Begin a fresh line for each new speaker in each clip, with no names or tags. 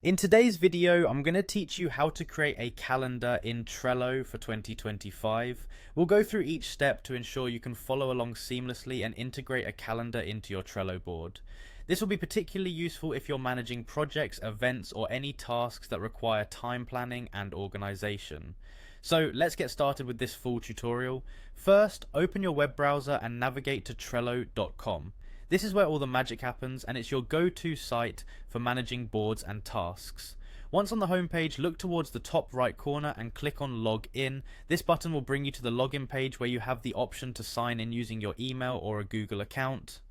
In today's video, I'm going to teach you how to create a calendar in Trello for 2025. We'll go through each step to ensure you can follow along seamlessly and integrate a calendar into your Trello board. This will be particularly useful if you're managing projects, events, or any tasks that require time planning and organization. So let's get started with this full tutorial. First, open your web browser and navigate to Trello.com. This is where all the magic happens, and it's your go-to site for managing boards and tasks. Once on the homepage, look towards the top right corner and click on Log In. This button will bring you to the login page where you have the option to sign in using your email or a Google account.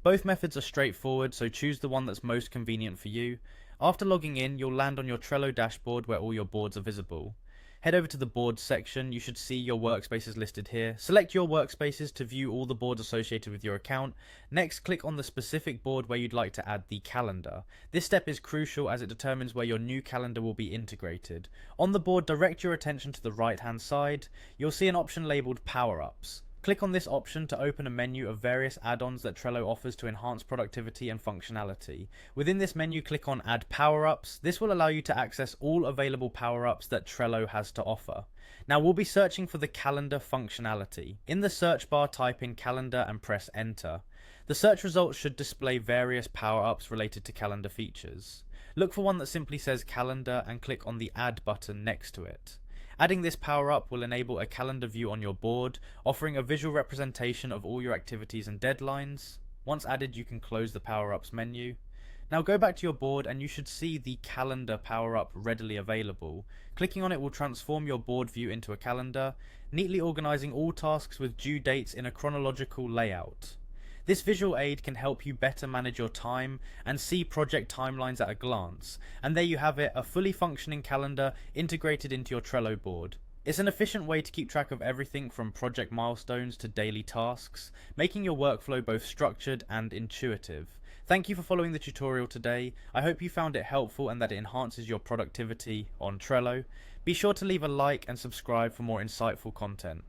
Both methods are straightforward, so choose the one that's most convenient for you. After logging in, you'll land on your Trello dashboard where all your boards are visible. Head over to the boards section. You should see your workspaces listed here. Select your workspaces to view all the boards associated with your account. Next, click on the specific board where you'd like to add the calendar. This step is crucial as it determines where your new calendar will be integrated. On the board, direct your attention to the right hand side. You'll see an option labeled Power Ups. Click on this option to open a menu of various add-ons that Trello offers to enhance productivity and functionality. Within this menu, click on Add Power-Ups. This will allow you to access all available power-ups that Trello has to offer. Now we'll be searching for the calendar functionality. In the search bar, type in calendar and press enter. The search results should display various power-ups related to calendar features. Look for one that simply says calendar and click on the Add button next to it. Adding this power-up will enable a calendar view on your board, offering a visual representation of all your activities and deadlines. Once added, you can close the power-ups menu. Now go back to your board and you should see the calendar power-up readily available. Clicking on it will transform your board view into a calendar, neatly organizing all tasks with due dates in a chronological layout. This visual aid can help you better manage your time and see project timelines at a glance. And there you have it, a fully functioning calendar integrated into your Trello board. It's an efficient way to keep track of everything from project milestones to daily tasks, making your workflow both structured and intuitive. Thank you for following the tutorial today. I hope you found it helpful and that it enhances your productivity on Trello. Be sure to leave a like and subscribe for more insightful content.